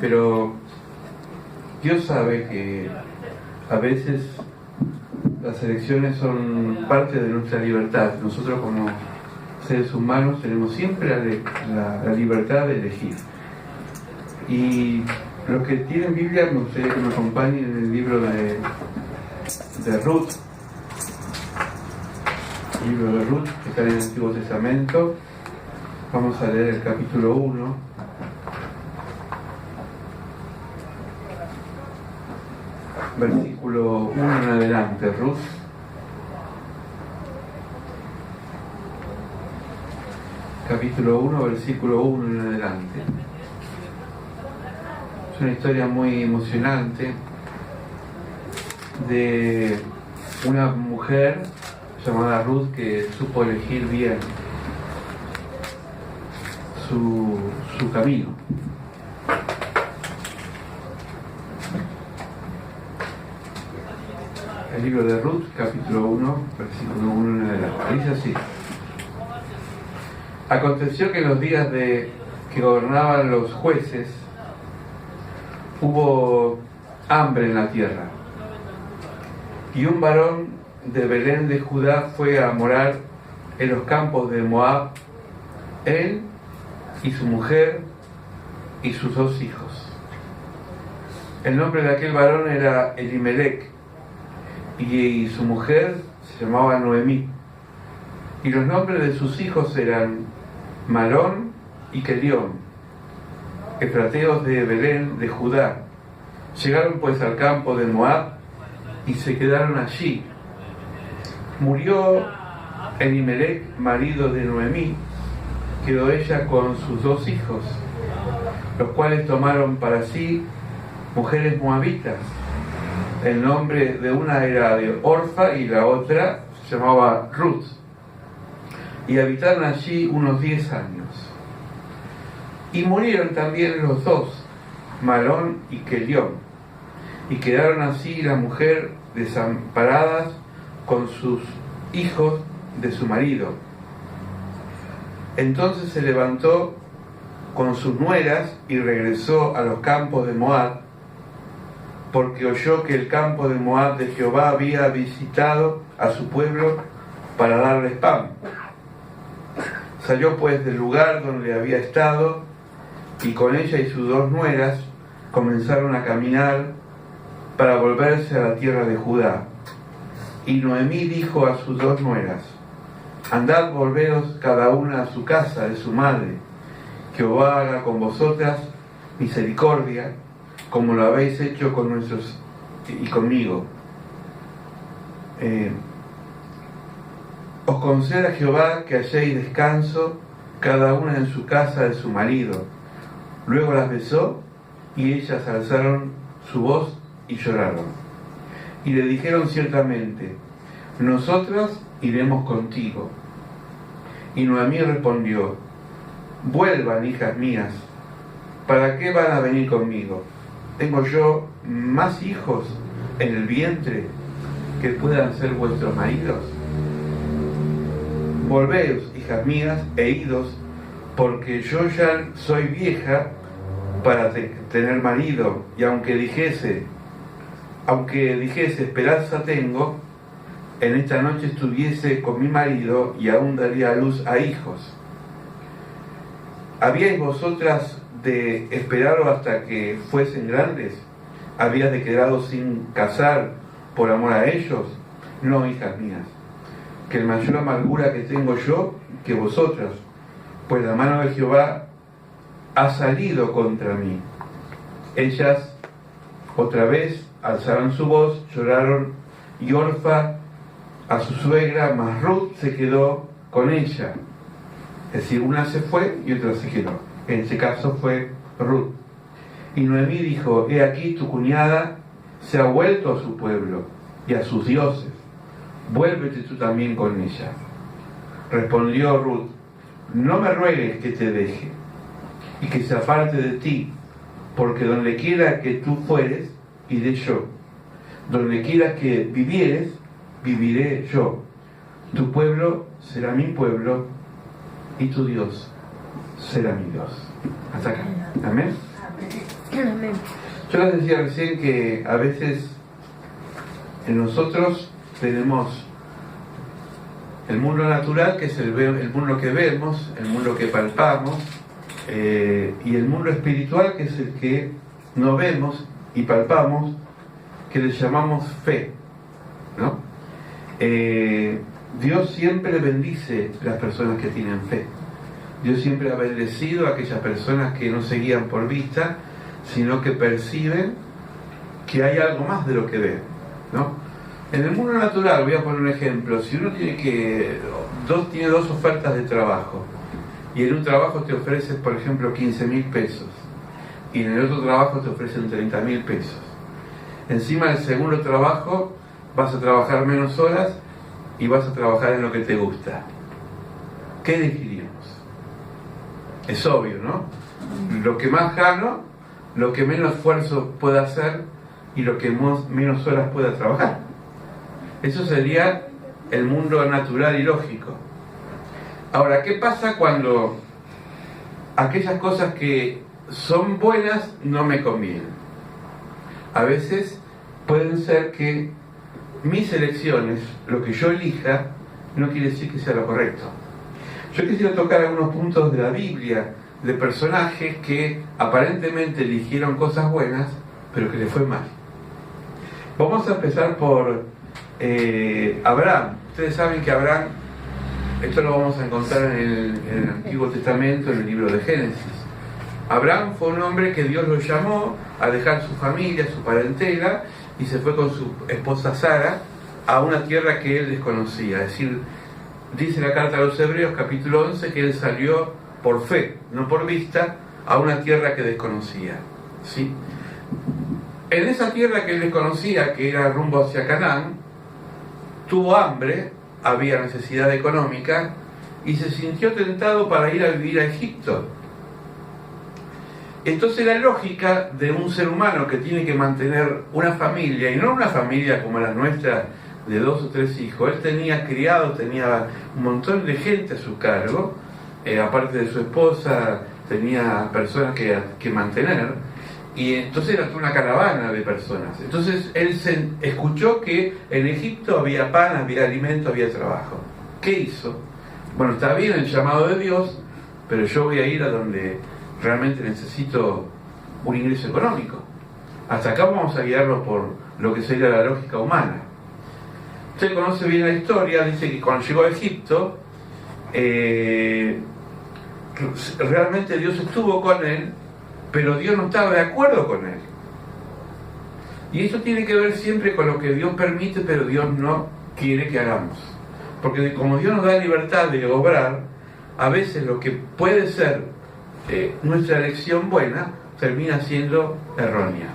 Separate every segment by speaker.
Speaker 1: pero Dios sabe que a veces las elecciones son parte de nuestra libertad. Nosotros como seres humanos tenemos siempre la libertad de elegir. Y los que tienen Biblia, me gustaría que me acompañen en el libro de Ruth. El libro de Ruth, que está en el Antiguo Testamento. Vamos a leer el capítulo 1. Versículo 1 en adelante, Ruth. Capítulo 1, versículo 1 en adelante. Es una historia muy emocionante de una mujer llamada Ruth que supo elegir bien su camino. El libro de Ruth, capítulo 1, versículo 1 en adelante. Dice así: Aconteció que en los días que gobernaban los jueces, hubo hambre en la tierra, y un varón de Belén de Judá fue a morar en los campos de Moab, él y su mujer y sus 2 hijos. El nombre de aquel varón era Elimelech, y su mujer se llamaba Noemí, y los nombres de sus hijos eran Malón y Kelión, efrateos de Belén de Judá. Llegaron pues al campo de Moab y se quedaron allí. Murió Elimelech, marido de Noemí, quedó ella con sus 2 hijos, los cuales tomaron para sí mujeres moabitas. El nombre de una era de Orfa y la otra se llamaba Ruth, y habitaron allí unos 10 años. Y murieron también los 2, Malón y Kelión, y quedaron así la mujer desamparadas con sus hijos de su marido. Entonces se levantó con sus nueras y regresó a los campos de Moab, porque oyó que el campo de Moab de Jehová había visitado a su pueblo para darles pan. Salió pues del lugar donde había estado, y con ella y sus 2 nueras comenzaron a caminar para volverse a la tierra de Judá. Y Noemí dijo a sus 2 nueras: Andad, volveos cada una a su casa de su madre. Jehová haga con vosotras misericordia, como lo habéis hecho con nuestros y conmigo. Os conceda Jehová que halléis descanso cada una en su casa de su marido. Luego las besó, y ellas alzaron su voz y lloraron. Y le dijeron ciertamente: nosotras iremos contigo. Y Noemí respondió: vuelvan, hijas mías, ¿para qué van a venir conmigo? ¿Tengo yo más hijos en el vientre que puedan ser vuestros maridos? Volveos, hijas mías, e idos, porque yo ya soy vieja para tener marido, y aunque dijese esperanza tengo, en esta noche estuviese con mi marido y aún daría a luz a hijos. ¿Habíais vosotras de esperaros hasta que fuesen grandes? ¿Habías de quedaros sin casar por amor a ellos? No, hijas mías, que el mayor amargura que tengo yo que vosotras, pues la mano de Jehová ha salido contra mí. Ellas otra vez alzaron su voz, lloraron, y Orfa a su suegra, mas Ruth se quedó con ella. Es decir, una se fue y otra se quedó. En este caso fue Ruth. Y Noemí dijo: he aquí tu cuñada se ha vuelto a su pueblo y a sus dioses. Vuélvete tú también con ella. Respondió Ruth: no me ruegues que te deje y que se aparte de ti, porque donde quiera que tú fueres, iré yo. Donde quiera que vivieres, viviré yo. Tu pueblo será mi pueblo y tu Dios será mi Dios. Hasta acá. Amén. Yo les decía recién que a veces en nosotros tenemos el mundo natural, que es el mundo que vemos, el mundo que palpamos, y el mundo espiritual, que es el que no vemos y palpamos, que le llamamos fe, ¿no? Dios siempre bendice a las personas que tienen fe. Dios siempre ha bendecido a aquellas personas que no se guían por vista, sino que perciben que hay algo más de lo que ven, ¿no? En el mundo natural, voy a poner un ejemplo, si uno tiene dos ofertas de trabajo, y en un trabajo te ofrecen, por ejemplo, 15.000 pesos, y en el otro trabajo te ofrecen 30.000 pesos. Encima del segundo trabajo vas a trabajar menos horas y vas a trabajar en lo que te gusta. ¿Qué elegiríamos? Es obvio, ¿no? Lo que más gano, lo que menos esfuerzo pueda hacer y lo que menos horas pueda trabajar. Eso sería el mundo natural y lógico. Ahora, ¿qué pasa cuando aquellas cosas que son buenas no me convienen? A veces pueden ser que mis elecciones, lo que yo elija, no quiere decir que sea lo correcto. Yo quisiera tocar algunos puntos de la Biblia, de personajes que aparentemente eligieron cosas buenas, pero que les fue mal. Vamos a empezar por Abraham. Ustedes saben que Abraham, esto lo vamos a encontrar en el Antiguo Testamento, en el libro de Génesis. Abraham fue un hombre que Dios lo llamó a dejar su familia, su parentela, y se fue con su esposa Sara a una tierra que él desconocía. Es decir, dice la carta a los Hebreos, capítulo 11, que él salió por fe, no por vista, a una tierra que desconocía, ¿sí? En esa tierra que él desconocía, que era rumbo hacia Canaán, tuvo hambre, había necesidad económica, y se sintió tentado para ir a vivir a Egipto. Entonces la lógica de un ser humano que tiene que mantener una familia, y no una familia como la nuestra de 2 o 3 hijos, él tenía criados, tenía un montón de gente a su cargo, aparte de su esposa, tenía personas que mantener, y entonces era toda una caravana de personas. Entonces él escuchó que en Egipto había pan, había alimento, había trabajo. ¿Qué hizo? Bueno, está bien el llamado de Dios, pero yo voy a ir a donde realmente necesito un ingreso económico. Hasta acá vamos a guiarlo por lo que sería la lógica humana. Usted conoce bien la historia, dice que cuando llegó a Egipto, realmente Dios estuvo con él, pero Dios no estaba de acuerdo con él. Y eso tiene que ver siempre con lo que Dios permite, pero Dios no quiere que hagamos. Porque como Dios nos da libertad de obrar, a veces lo que puede ser nuestra elección buena termina siendo errónea,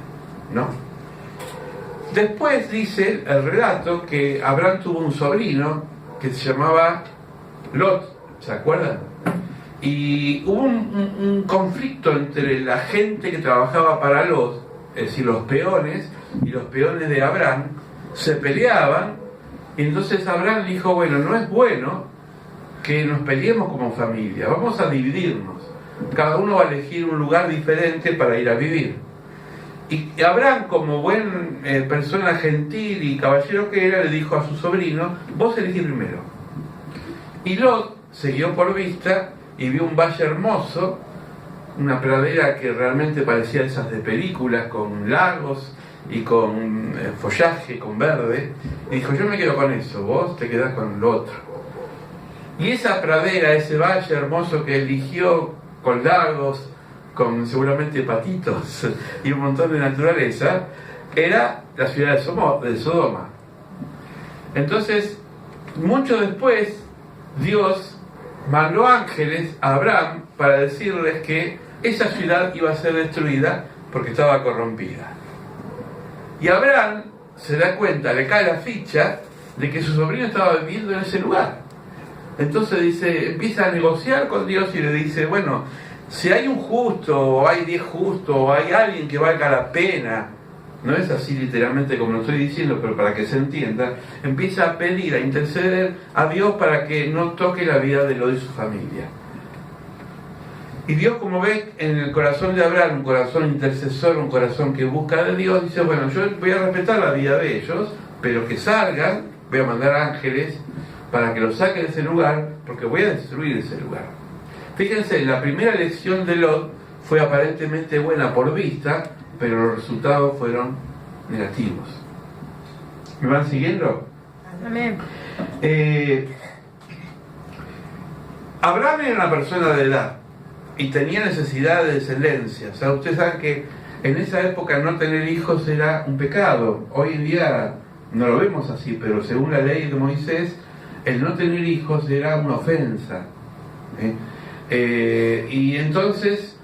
Speaker 1: ¿no? Después dice el relato que Abraham tuvo un sobrino que se llamaba Lot, ¿se acuerdan? Y hubo un conflicto entre la gente que trabajaba para Lot, es decir, los peones, y los peones de Abraham, se peleaban, y entonces Abraham dijo, bueno, no es bueno que nos peleemos como familia, vamos a dividirnos. Cada uno va a elegir un lugar diferente para ir a vivir. Y Abraham, como buen persona gentil y caballero que era, le dijo a su sobrino, vos elegí primero. Y Lot siguió por vista y vio un valle hermoso, una pradera que realmente parecía esas de películas, con lagos y con follaje, con verde. Y dijo, yo me quedo con eso, vos te quedás con lo otro. Y esa pradera, ese valle hermoso que eligió, con lagos, con seguramente patitos y un montón de naturaleza, era la ciudad de Sodoma. Entonces, mucho después, Dios mandó ángeles a Abraham para decirles que esa ciudad iba a ser destruida porque estaba corrompida. Y Abraham se da cuenta, le cae la ficha de que su sobrino estaba viviendo en ese lugar. Entonces empieza a negociar con Dios y le dice, bueno, si hay un justo, o hay 10 justos, o hay alguien que valga la pena, no es así literalmente como lo estoy diciendo, pero para que se entienda, empieza a pedir, a interceder a Dios para que no toque la vida de Lot y su familia. Y Dios, como ve en el corazón de Abraham, un corazón intercesor, un corazón que busca de Dios, dice, bueno, yo voy a respetar la vida de ellos, pero que salgan, voy a mandar ángeles para que los saquen de ese lugar, porque voy a destruir ese lugar. Fíjense, la primera elección de Lot fue aparentemente buena por vista, pero los resultados fueron negativos. ¿Me van siguiendo?
Speaker 2: Amén.
Speaker 1: Abraham era una persona de edad y tenía necesidad de descendencia. O sea, ustedes saben que en esa época no tener hijos era un pecado. Hoy en día no lo vemos así, pero según la ley de Moisés, el no tener hijos era una ofensa. Y entonces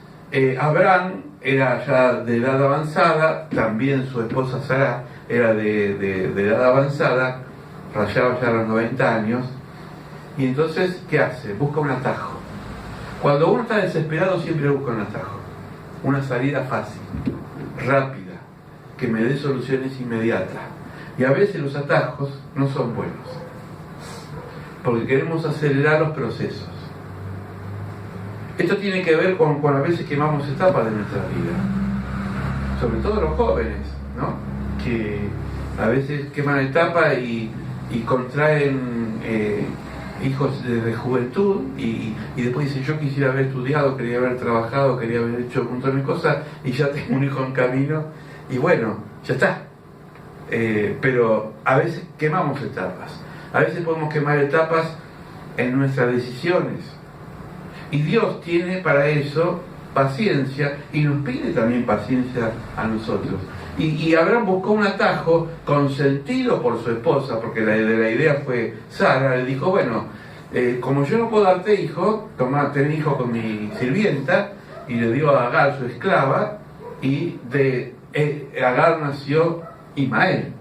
Speaker 1: Abraham era ya de edad avanzada, también su esposa Sara era de edad avanzada, rayaba ya los 90 años, y entonces, ¿qué hace? Busca un atajo. Cuando uno está desesperado siempre busca un atajo, una salida fácil, rápida, que me dé soluciones inmediatas. Y a veces los atajos no son buenos, porque queremos acelerar los procesos. Esto tiene que ver con a veces quemamos etapas de nuestra vida, sobre todo los jóvenes, ¿no? Que a veces queman etapas y contraen hijos de juventud y después dicen, yo quisiera haber estudiado, quería haber trabajado, quería haber hecho un montón de cosas y ya tengo un hijo en camino y bueno, ya está. Pero a veces quemamos etapas, a veces podemos quemar etapas en nuestras decisiones. Y Dios tiene para eso paciencia y nos pide también paciencia a nosotros. Y Abraham buscó un atajo consentido por su esposa, porque la idea fue Sara, le dijo, bueno, como yo no puedo darte hijo, ten hijo con mi sirvienta, y le dio a Agar su esclava, y de Agar nació Ismael.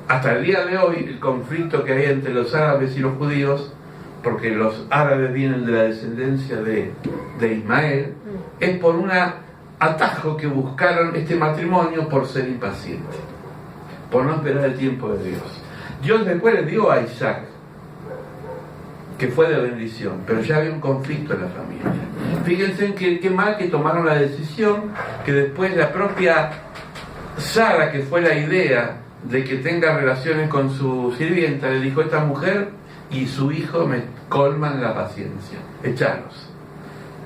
Speaker 1: Hasta el día de hoy, el conflicto que hay entre los árabes y los judíos, porque los árabes vienen de la descendencia de Ismael, es por un atajo que buscaron este matrimonio por ser impaciente, por no esperar el tiempo de Dios. Dios después le dio a Isaac, que fue de bendición, pero ya había un conflicto en la familia. Fíjense en qué mal que tomaron la decisión, que después la propia Sara, que fue la idea de que tenga relaciones con su sirvienta, le dijo, esta mujer y su hijo me colman la paciencia, echalos.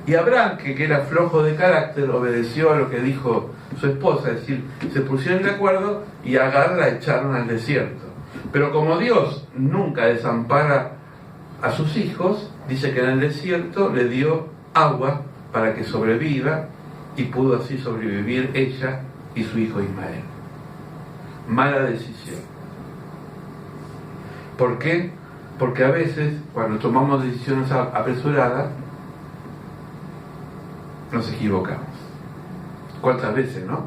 Speaker 1: Y Abraham, que era flojo de carácter, obedeció a lo que dijo su esposa, es decir, se pusieron de acuerdo y a Agar la echaron al desierto. Pero como Dios nunca desampara a sus hijos, dice que en el desierto le dio agua para que sobreviva y pudo así sobrevivir ella y su hijo Ismael. Mala decisión. ¿Por qué? Porque a veces, cuando tomamos decisiones apresuradas, nos equivocamos. ¿Cuántas veces, no?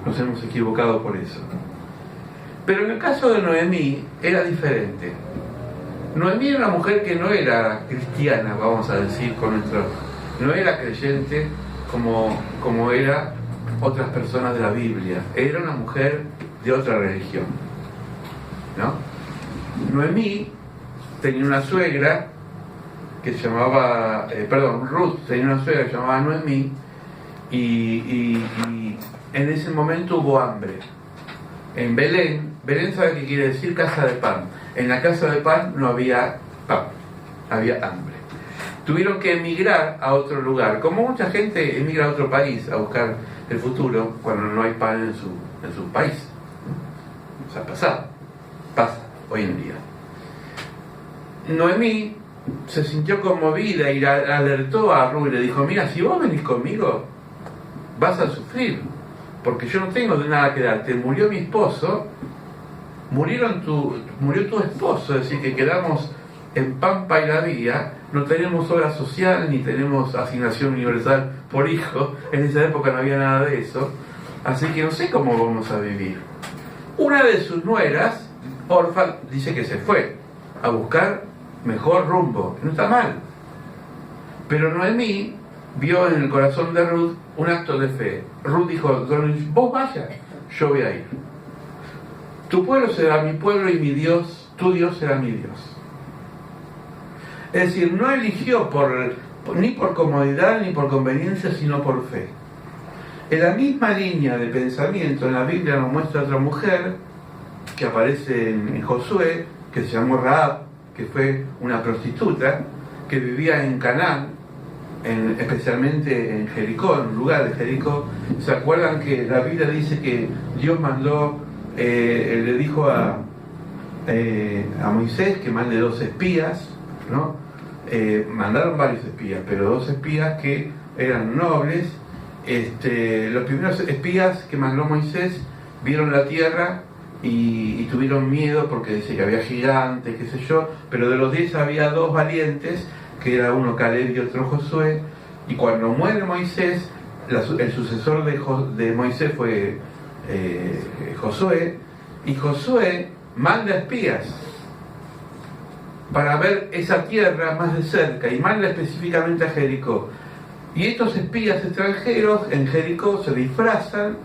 Speaker 1: Nos hemos equivocado por eso. Pero en el caso de Noemí era diferente. Noemí era una mujer que no era cristiana, vamos a decir, no era creyente como era otras personas de la Biblia. Era una mujer de otra religión, ¿no? Noemí tenía una suegra que se llamaba, Ruth tenía una suegra que se llamaba Noemí y en ese momento hubo hambre. En Belén, ¿sabe qué quiere decir? Casa de pan. En la casa de pan no había pan, había hambre. Tuvieron que emigrar a otro lugar, como mucha gente emigra a otro país a buscar el futuro cuando no hay pan en su país. O sea, pasa hoy en día. Noemí se sintió conmovida y alertó a Ruth y le dijo, mira, si vos venís conmigo, vas a sufrir, porque yo no tengo de nada que darte. Murió mi esposo, murió tu esposo, es decir, que quedamos en Pampa y la Vía, no tenemos obra social ni tenemos asignación universal por hijo, en esa época no había nada de eso, así que no sé cómo vamos a vivir. Una de sus nueras, Orfa, dice que se fue a buscar mejor rumbo, no está mal, pero Noemí vio en el corazón de Ruth un acto de fe. Ruth dijo, vos vayas, yo voy a ir. Tu pueblo será mi pueblo y mi Dios, tu Dios será mi Dios. Es decir, no eligió por ni por comodidad ni por conveniencia, sino por fe. En la misma línea de pensamiento, en la Biblia nos muestra otra mujer que aparece en Josué, que se llamó Rahab, que fue una prostituta que vivía en Canaán, especialmente en Jericó, en un lugar de Jericó. ¿Se acuerdan que la Biblia dice que Dios mandó, le dijo a Moisés que mande 2 espías, ¿no? Mandaron varios espías, pero 2 espías que eran nobles. Los primeros espías que mandó Moisés vieron la tierra y tuvieron miedo porque dice que había gigantes, qué sé yo, pero de los 10 había 2 valientes, que era uno Caleb y otro Josué. Y cuando muere Moisés, el sucesor de Moisés fue Josué, y Josué manda espías para ver esa tierra más de cerca, y manda específicamente a Jericó. Y estos espías extranjeros en Jericó se disfrazan,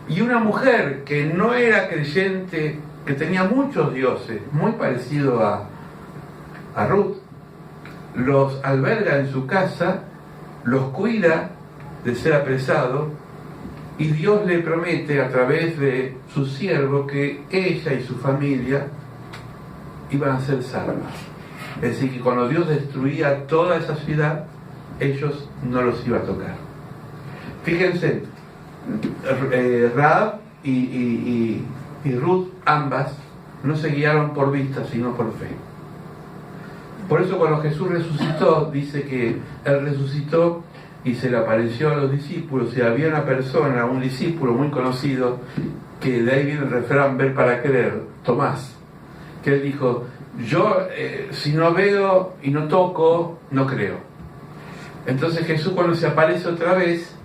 Speaker 1: y una mujer que no era creyente, que tenía muchos dioses, muy parecido a Ruth, los alberga en su casa, los cuida de ser apresado, y Dios le promete a través de su siervo que ella y su familia iban a ser salvas. Es decir, que cuando Dios destruía toda esa ciudad, ellos no los iba a tocar. Fíjense, Rahab y Ruth, ambas, no se guiaron por vista, sino por fe. Por eso cuando Jesús resucitó, dice que Él resucitó y se le apareció a los discípulos, y había una persona, un discípulo muy conocido, que de ahí viene el refrán ver para creer, Tomás, que él dijo, yo si no veo y no toco, no creo. Entonces Jesús, cuando se aparece otra vez,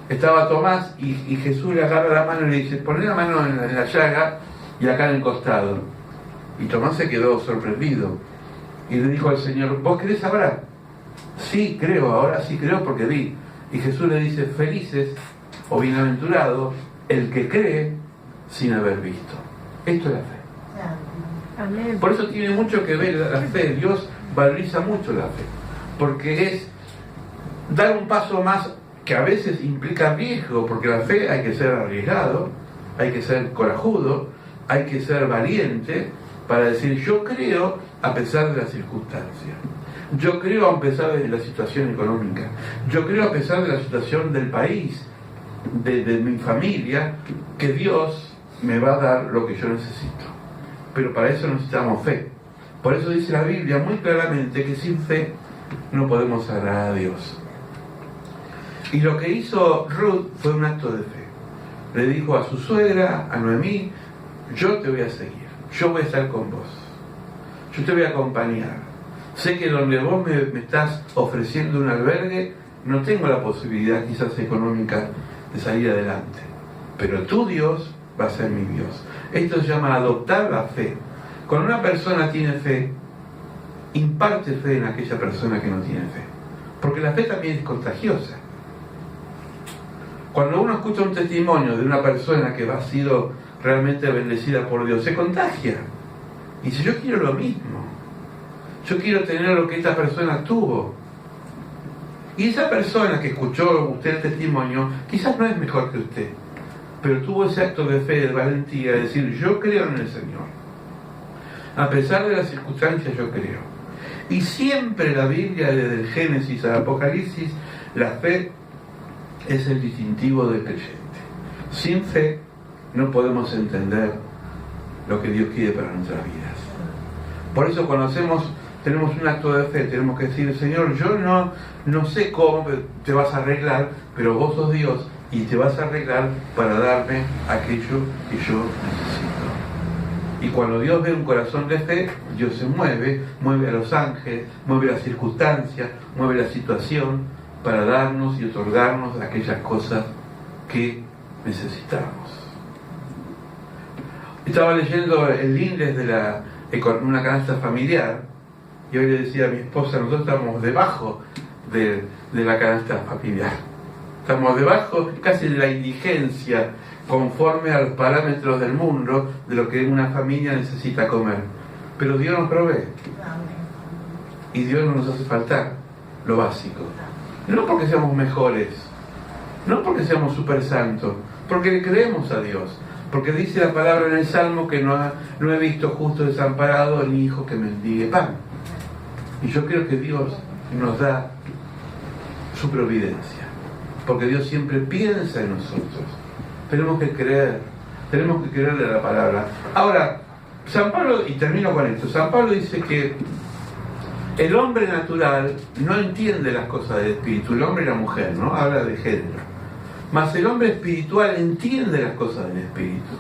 Speaker 1: estaba Tomás y Jesús le agarra la mano y le dice, poné la mano en la llaga y acá en el costado. Y Tomás se quedó sorprendido y le dijo al Señor, ¿vos querés saber? Sí, creo, ahora sí creo porque vi. Y Jesús le dice, felices o bienaventurados el que cree sin haber visto. Esto es la fe. Amén. Por eso tiene mucho que ver la fe. Dios valoriza mucho la fe, porque es dar un paso más que a veces implica riesgo, porque la fe hay que ser arriesgado, hay que ser corajudo, hay que ser valiente para decir yo creo a pesar de las circunstancias, yo creo a pesar de la situación económica, yo creo a pesar de la situación del país, de mi familia, que Dios me va a dar lo que yo necesito. Pero para eso necesitamos fe. Por eso dice la Biblia muy claramente que sin fe no podemos agradar a Dios. Y lo que hizo Ruth fue un acto de fe. Le dijo a su suegra, a Noemí, yo te voy a seguir, yo voy a estar con vos, yo te voy a acompañar. Sé que donde vos me estás ofreciendo un albergue, no tengo la posibilidad quizás económica de salir adelante, pero tu Dios va a ser mi Dios. Esto se llama adoptar la fe. Cuando una persona tiene fe, imparte fe en aquella persona que no tiene fe, porque la fe también es contagiosa. Cuando uno escucha un testimonio de una persona que ha sido realmente bendecida por Dios, se contagia y dice, yo quiero lo mismo, yo quiero tener lo que esta persona tuvo. Y esa persona que escuchó usted el testimonio quizás no es mejor que usted, pero tuvo ese acto de fe, de valentía, de decir, yo creo en el Señor, a pesar de las circunstancias yo creo. Y siempre la Biblia, desde el Génesis al Apocalipsis, la fe es el distintivo del creyente. Sin fe no podemos entender lo que Dios quiere para nuestras vidas. Por eso cuando tenemos un acto de fe, tenemos que decir, Señor, yo no sé cómo te vas a arreglar, pero vos sos Dios y te vas a arreglar para darme aquello que yo necesito. Y cuando Dios ve un corazón de fe, Dios se mueve a los ángeles, mueve las circunstancias, mueve la situación para darnos y otorgarnos aquellas cosas que necesitamos. Estaba leyendo el índice de una canasta familiar y hoy le decía a mi esposa, nosotros estamos debajo de la canasta familiar. Estamos debajo casi de la indigencia conforme a los parámetros del mundo de lo que una familia necesita comer. Pero Dios nos provee. Y Dios no nos hace faltar lo básico. No porque seamos mejores, no porque seamos super santos, porque le creemos a Dios. Porque dice la palabra en el Salmo que no he visto justo desamparado ni hijo que mendigue pan. Y yo creo que Dios nos da su providencia, porque Dios siempre piensa en nosotros. Tenemos que creerle a la palabra. Ahora, San Pablo, y termino con esto, San Pablo dice que el hombre natural no entiende las cosas del espíritu, el hombre y la mujer, ¿no? Habla de género. Mas el hombre espiritual entiende las cosas del espíritu.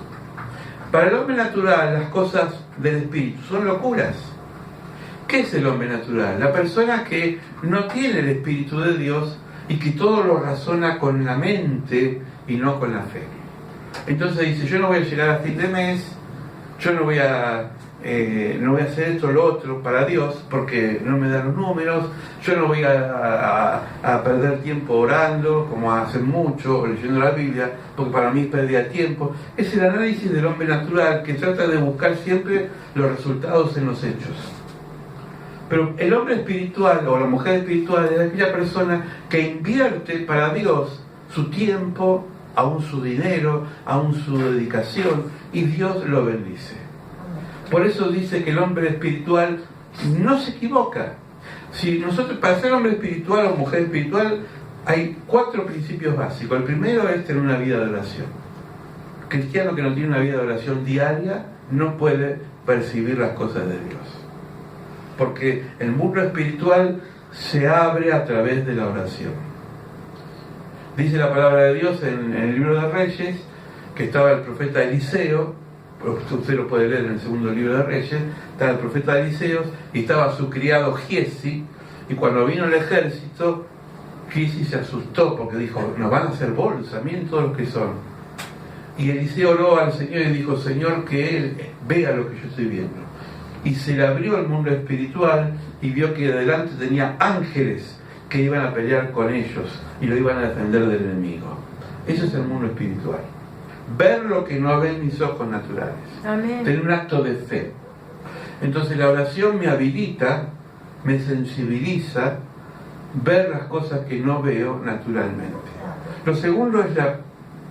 Speaker 1: Para el hombre natural, las cosas del espíritu son locuras. ¿Qué es el hombre natural? La persona que no tiene el espíritu de Dios y que todo lo razona con la mente y no con la fe. Entonces dice, yo no voy a llegar a fin de mes, yo no voy a hacer esto o lo otro para Dios porque no me dan los números, yo no voy a perder tiempo orando como hacen mucho, o leyendo la Biblia, porque para mí es pérdida de tiempo. Es el análisis del hombre natural que trata de buscar siempre los resultados en los hechos. Pero el hombre espiritual o la mujer espiritual es aquella persona que invierte para Dios su tiempo, aún su dinero, aún su dedicación, y Dios lo bendice. Por eso dice que el hombre espiritual no se equivoca. Si nosotros, para ser hombre espiritual o mujer espiritual, hay 4 principios básicos. El primero es tener una vida de oración. Cristiano que no tiene una vida de oración diaria no puede percibir las cosas de Dios. Porque el mundo espiritual se abre a través de la oración. Dice la palabra de Dios en el libro de Reyes que estaba el profeta Eliseo. Usted lo puede leer en el segundo libro de Reyes. Estaba el profeta Eliseo y estaba su criado Giesi, y cuando vino el ejército, Giesi se asustó porque dijo, nos van a hacer bolsa, miren todos los que son. Y Eliseo oró al Señor y dijo, Señor, que él vea lo que yo estoy viendo. Y se le abrió el mundo espiritual y vio que delante tenía ángeles que iban a pelear con ellos y lo iban a defender del enemigo. Eso es el mundo espiritual. Ver lo que no ven mis ojos naturales.
Speaker 2: Amén.
Speaker 1: Tener un acto de fe. Entonces la oración me habilita, me sensibiliza, ver las cosas que no veo naturalmente. Lo segundo es la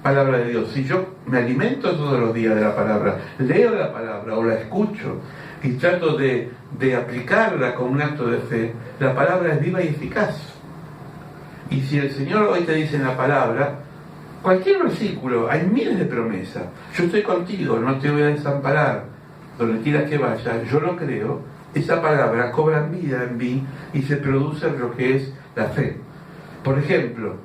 Speaker 1: palabra de Dios. Si yo me alimento todos los días de la palabra, leo la palabra o la escucho y trato de aplicarla con un acto de fe, la palabra es viva y eficaz. Y si el Señor hoy te dice en la palabra, cualquier versículo, hay miles de promesas. Yo estoy contigo, no te voy a desamparar. Donde quieras que vaya, yo lo creo. Esa palabra cobra vida en mí y se produce lo que es la fe. Por ejemplo,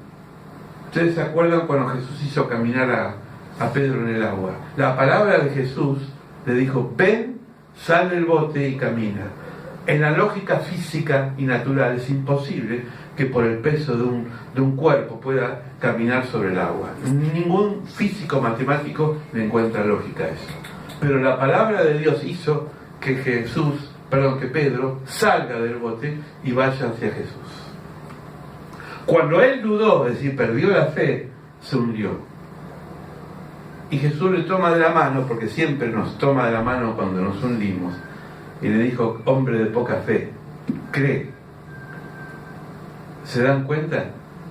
Speaker 1: ¿ustedes se acuerdan cuando Jesús hizo caminar a Pedro en el agua? La palabra de Jesús le dijo, ven, sal del bote y camina. En la lógica física y natural es imposible que por el peso de un cuerpo pueda caminar sobre el agua. Ningún físico matemático le encuentra lógica a eso. Pero la palabra de Dios hizo que Pedro salga del bote y vaya hacia Jesús. Cuando él dudó, es decir, perdió la fe, se hundió. Y Jesús le toma de la mano, porque siempre nos toma de la mano cuando nos hundimos, y le dijo, hombre de poca fe, cree. ¿Se dan cuenta?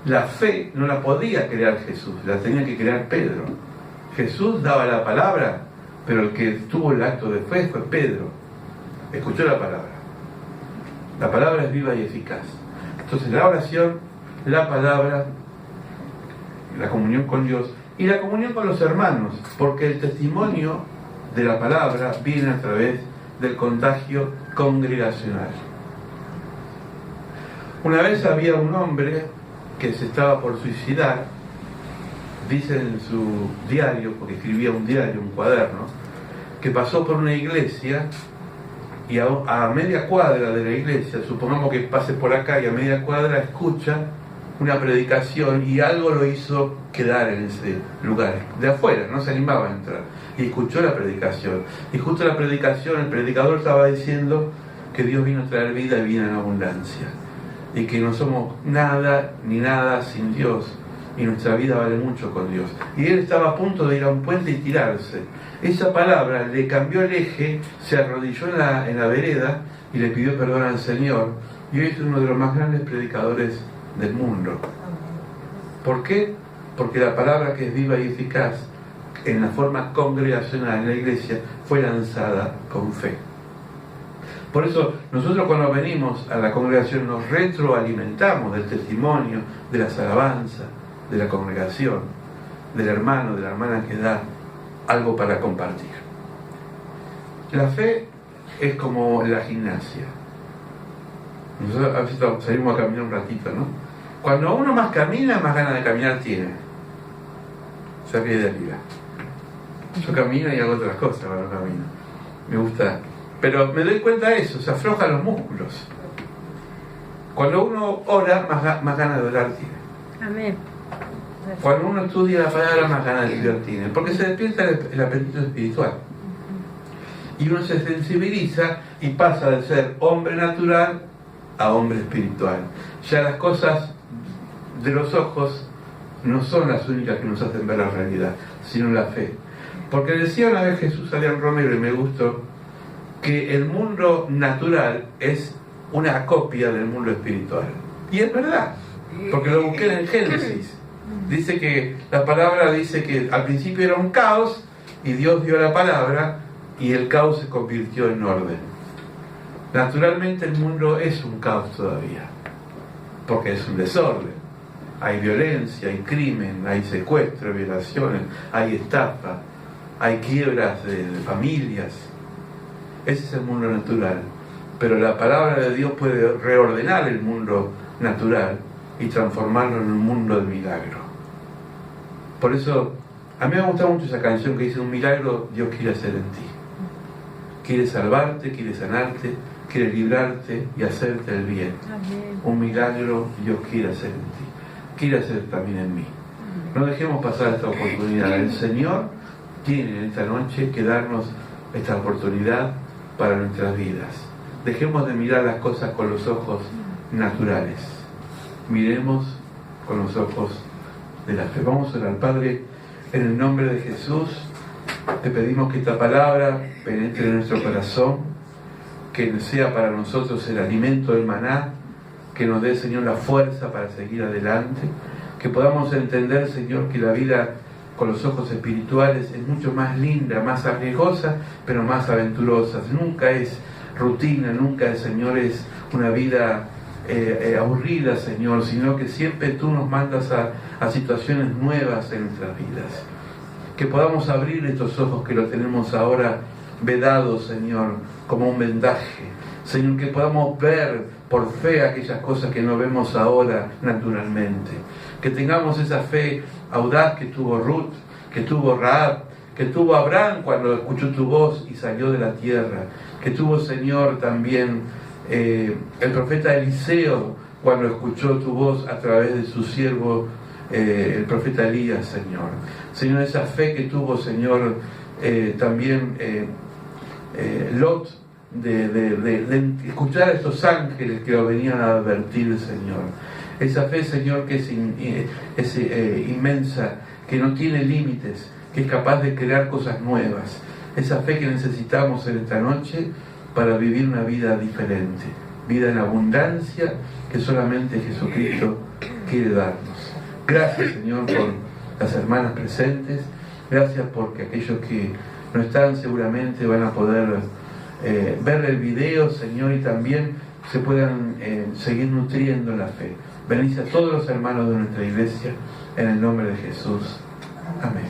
Speaker 1: La fe no la podía crear Jesús, la tenía que crear Pedro. Jesús daba la palabra, pero el que tuvo el acto de fe fue Pedro. Escuchó la palabra. La palabra es viva y eficaz. Entonces la oración, la palabra, la comunión con Dios y la comunión con los hermanos, porque el testimonio de la palabra viene a través del contagio congregacional. Una vez había un hombre que se estaba por suicidar, dice en su diario, porque escribía un diario, un cuaderno, que pasó por una iglesia y a media cuadra de la iglesia, supongamos que pase por acá y a media cuadra escucha una predicación y algo lo hizo quedar en ese lugar, de afuera, no se animaba a entrar, y escuchó la predicación, y justo la predicación, el predicador estaba diciendo que Dios vino a traer vida y vida en abundancia, y que no somos nada ni nada sin Dios, y nuestra vida vale mucho con Dios. Y él estaba a punto de ir a un puente y tirarse. Esa palabra le cambió el eje, se arrodilló en la vereda y le pidió perdón al Señor, y hoy es uno de los más grandes predicadores del mundo. ¿Por qué? Porque la palabra, que es viva y eficaz en la forma congregacional en la iglesia, fue lanzada con fe. Por eso nosotros, cuando venimos a la congregación, nos retroalimentamos del testimonio, de las alabanzas, de la congregación, del hermano, de la hermana que da algo para compartir. La fe es como la gimnasia. Nosotros a veces salimos a caminar un ratito, ¿no? Cuando uno más camina, más ganas de caminar tiene. O sea, que de arriba. Yo camino y hago otras cosas cuando camino. Me gusta. Pero me doy cuenta de eso, se aflojan los músculos. Cuando uno ora, más ganas de orar tiene.
Speaker 2: Amén.
Speaker 1: Cuando uno estudia la palabra, más ganas de estudiar tiene. Porque se despierta el apetito espiritual. Y uno se sensibiliza y pasa de ser hombre natural a hombre espiritual. Ya las cosas de los ojos no son las únicas que nos hacen ver la realidad, sino la fe. Porque decía una vez Jesús Adrián Romero, y me gustó, que el mundo natural es una copia del mundo espiritual. Y es verdad, porque lo busqué en el Génesis. Dice que la palabra dice que al principio era un caos, y Dios dio la palabra, y el caos se convirtió en orden. Naturalmente el mundo es un caos todavía, porque es un desorden. Hay violencia, hay crimen, hay secuestro, violaciones, hay estafa, hay quiebras de familias. Ese es el mundo natural. Pero la palabra de Dios puede reordenar el mundo natural y transformarlo en un mundo de milagro. Por eso, a mí me gusta mucho esa canción que dice: un milagro Dios quiere hacer en ti. Quiere salvarte, quiere sanarte, quiere librarte y hacerte el bien.
Speaker 2: Amén.
Speaker 1: Un milagro Dios quiere hacer en ti. Quiere hacer también en mí. No dejemos pasar esta oportunidad. El Señor tiene en esta noche que darnos esta oportunidad para nuestras vidas. Dejemos de mirar las cosas con los ojos naturales. Miremos con los ojos de la fe. Vamos a orar. Padre, en el nombre de Jesús, te pedimos que esta palabra penetre en nuestro corazón, que sea para nosotros el alimento del maná, que nos dé, Señor, la fuerza para seguir adelante, que podamos entender, Señor, que la vida con los ojos espirituales es mucho más linda, más arriesgosa, pero más aventurosa. Nunca es rutina, nunca, Señor, es una vida aburrida, Señor, sino que siempre tú nos mandas a situaciones nuevas en nuestras vidas. Que podamos abrir estos ojos que lo tenemos ahora vedados, Señor, como un vendaje. Señor, que podamos ver por fe aquellas cosas que no vemos ahora naturalmente. Que tengamos esa fe audaz que tuvo Ruth, que tuvo Rahab, que tuvo Abraham cuando escuchó tu voz y salió de la tierra. Que tuvo, Señor, también el profeta Eliseo cuando escuchó tu voz a través de su siervo, el profeta Elías, Señor. Señor, esa fe que tuvo, Señor, también Lot, de escuchar a estos ángeles que lo venían a advertir, Señor. Esa fe, Señor, que es inmensa, que no tiene límites, que es capaz de crear cosas nuevas. Esa fe que necesitamos en esta noche para vivir una vida diferente, vida en abundancia que solamente Jesucristo quiere darnos. Gracias, Señor, por las hermanas presentes. Gracias porque aquellos que no están seguramente van a poder ver el video, Señor, y también se puedan seguir nutriendo la fe. Bendice a todos los hermanos de nuestra iglesia en el nombre de Jesús. Amén.